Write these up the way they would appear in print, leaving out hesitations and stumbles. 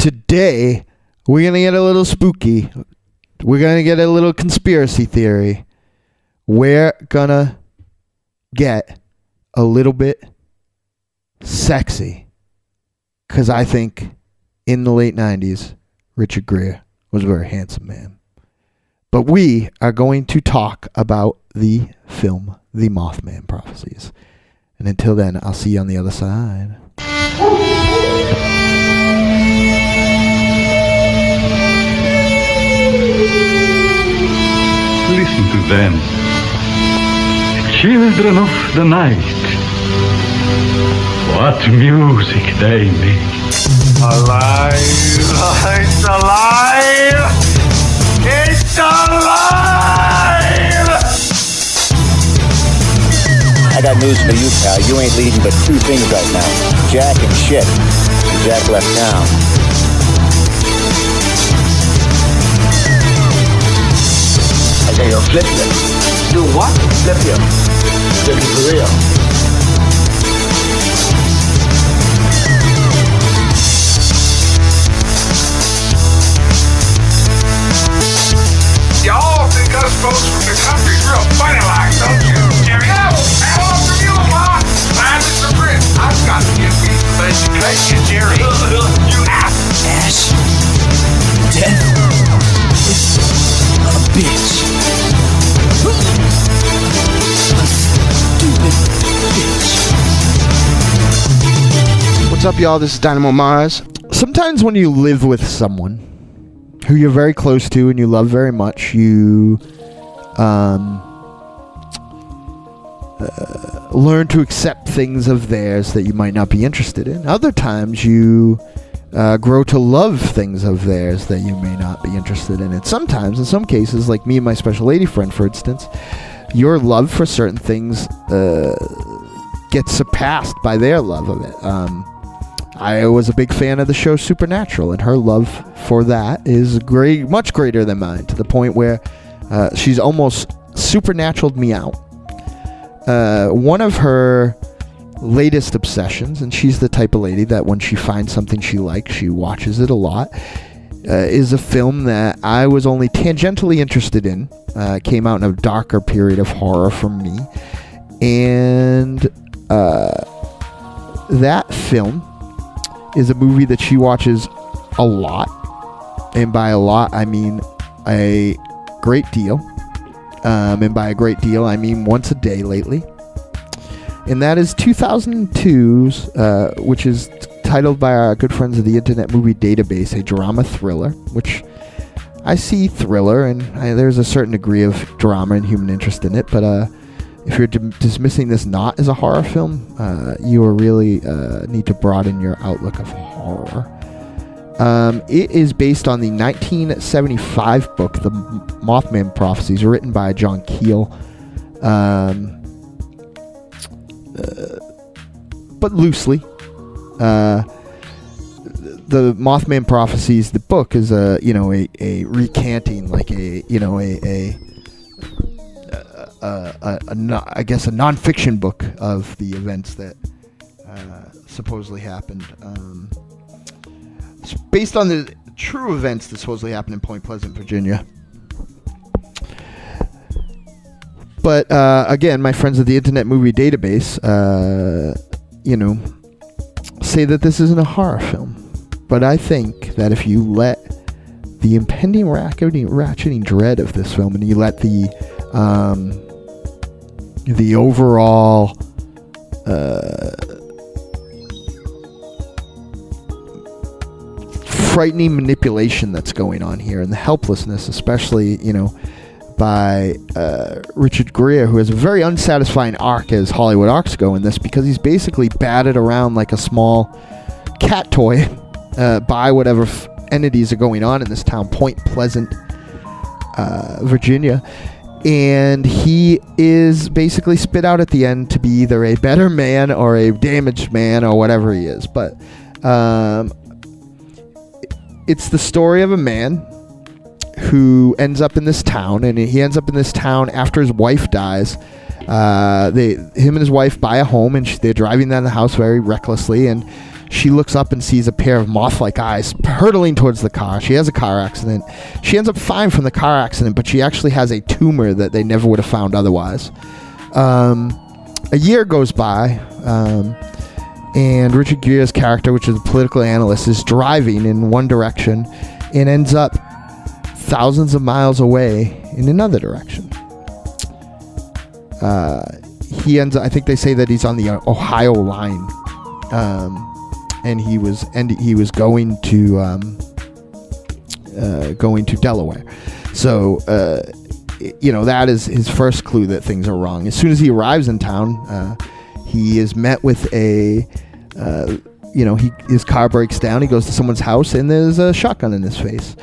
today we're going to get a little spooky. We're going to get a little conspiracy theory. We're going to get a little bit sexy. Because I think in the late 90s, Richard Gere was a very handsome man. But we are going to talk about the film, The Mothman Prophecies. And until then, I'll see you on the other side. Listen to them, children of the night. What music they make. Alive! It's alive! It's alive! I got news for you, pal. You ain't leading but two things right now. Jack and shit. Jack left town. I say you'll flip you. Do what? Flip you. Flip you for real. Y'all think us folks from the country's real funny like, don't you, Jimmy? Hello from you, Ma. I'm Mr. Britt. I've got to give me some education, Jerry. You ass. Ash. Death. A bitch. A stupid bitch. What's up, y'all? This is Dynamo Mars. Sometimes when you live with someone who you're very close to and you love very much, you learn to accept things of theirs that you might not be interested in. Other times you grow to love things of theirs that you may not be interested in. And sometimes, in some cases, like me and my special lady friend, for instance, your love for certain things gets surpassed by their love of it. I was a big fan of the show Supernatural, and her love for that is much greater than mine, to the point where she's almost supernaturaled me out. One of her latest obsessions, and she's the type of lady that when she finds something she likes, she watches it a lot, is a film that I was only tangentially interested in. Came out in a darker period of horror for me, and that film is a movie that she watches a lot, and by a lot I mean a great deal, and by a great deal I mean once a day lately, and that is 2002's, which is titled by our good friends of the Internet Movie Database, a drama thriller, which I see thriller, and there's a certain degree of drama and human interest in it, but if you're dismissing this not as a horror film, you really need to broaden your outlook of horror. It is based on the 1975 book, The Mothman Prophecies, written by John Keel. But loosely. The Mothman Prophecies, the book, is a recanting, like a non-fiction book of the events that supposedly happened. It's based on the true events that supposedly happened in Point Pleasant, Virginia. But again, my friends at the Internet Movie Database, say that this isn't a horror film. But I think that if you let the impending ratcheting dread of this film, and you let the overall frightening manipulation that's going on here, and the helplessness, especially, by Richard Gere, who has a very unsatisfying arc as Hollywood arcs go in this, because he's basically batted around like a small cat toy by whatever entities are going on in this town, Point Pleasant, Virginia. And he is basically spit out at the end to be either a better man or a damaged man or whatever he is. But it's the story of a man who ends up in this town, and he ends up in this town after his wife dies. Him and his wife buy a home, and they're driving down the house very recklessly, and she looks up and sees a pair of moth-like eyes hurtling towards the car. She has a car accident. She ends up fine from the car accident, but she actually has a tumor that they never would have found otherwise. A year goes by, and Richard Gere's character, which is a political analyst, is driving in one direction and ends up thousands of miles away in another direction. He ends up, I think they say that he's on the Ohio line, and he was going to Delaware. So that is his first clue that things are wrong. As soon as he arrives in town, he is met with his car breaks down. He goes to someone's house and there's a shotgun in his face.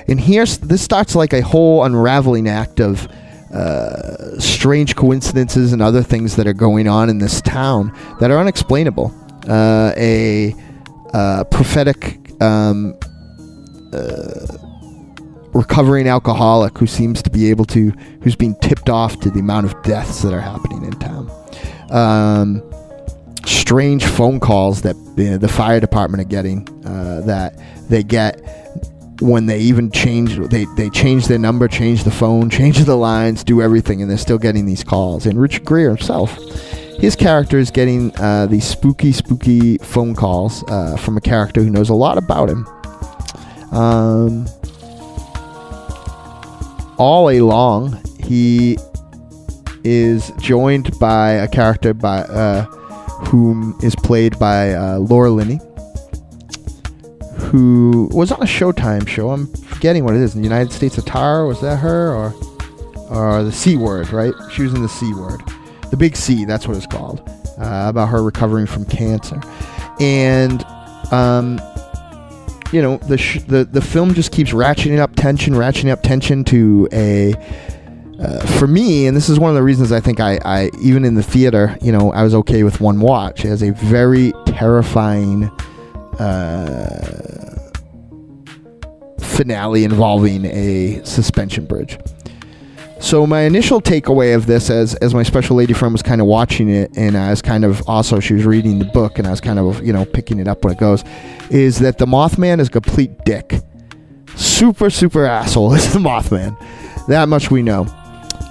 And this starts like a whole unraveling act of strange coincidences and other things that are going on in this town that are unexplainable. A prophetic recovering alcoholic who's being tipped off to the amount of deaths that are happening in town. Strange phone calls that the fire department are getting, that they get when they even change their number, change the phone, change the lines, do everything, and they're still getting these calls. And Richard Gere himself, his character is getting these spooky phone calls from a character who knows a lot about him. All along, he is joined by a character whom is played by Laura Linney, who was on a Showtime show. I'm forgetting what it is. In the United States of Tara, was that her? Or the C Word, right? She was in the C Word. The Big C, that's what it's called. About her recovering from cancer. And, the film just keeps ratcheting up tension to a... for me, and this is one of the reasons I think I even in the theater, I was okay with one watch. It has a very terrifying finale involving a suspension bridge. So my initial takeaway of this, as my special lady friend was kind of watching it, and I was kind of also, she was reading the book, and I was kind of, picking it up when it goes, is that the Mothman is a complete dick. Super, super asshole is the Mothman. That much we know.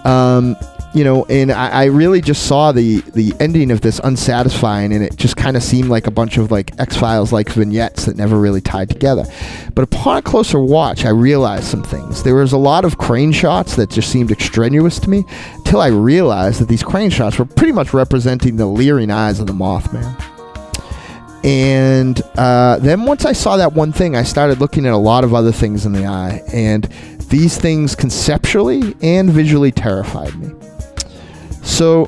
And I really just saw the ending of this unsatisfying, and it just kind of seemed like a bunch of like X-Files like vignettes that never really tied together. But upon a closer watch, I realized some things. There was a lot of crane shots that just seemed extraneous to me, until I realized that these crane shots were pretty much representing the leering eyes of the Mothman. And then once I saw that one thing, I started looking at a lot of other things in the eye, and these things conceptually and visually terrified me. So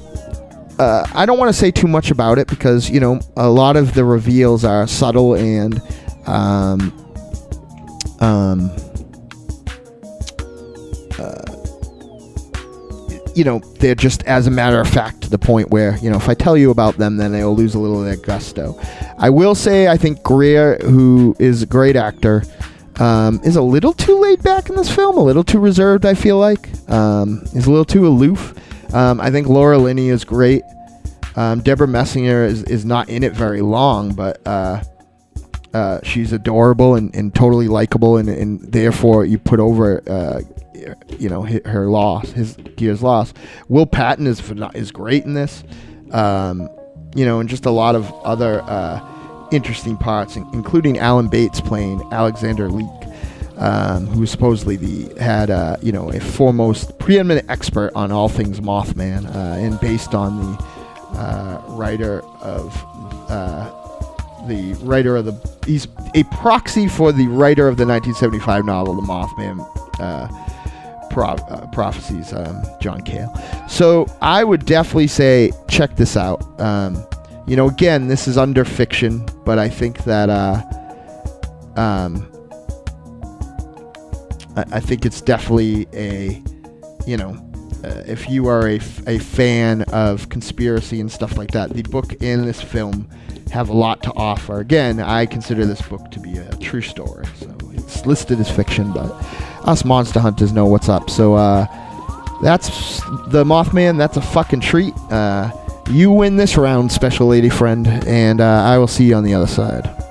I don't want to say too much about it because, a lot of the reveals are subtle and they're just, as a matter of fact, to the point where, if I tell you about them, then they'll lose a little of their gusto. I will say I think Gere, who is a great actor, is a little too laid back in this film, a little too reserved, I feel like. He's a little too aloof. I think Laura Linney is great. Deborah Messinger is not in it very long, but she's adorable and totally likable, and therefore you put over her loss, Gere's loss. Will Patton is great in this, and just a lot of other interesting parts, including Alan Bates playing Alexander Leek, who supposedly had a foremost preeminent expert on all things Mothman, and based on the he's a proxy for the writer of the 1975 novel The Mothman Prophecies, John Cale. So I would definitely say check this out. Again, this is under fiction, but I think that I think it's definitely if you are a fan of conspiracy and stuff like that, the book and this film have a lot to offer. Again, I consider this book to be a true story, so it's listed as fiction, but us monster hunters know what's up. So that's the Mothman. That's a fucking treat. You win this round, special lady friend, and I will see you on the other side.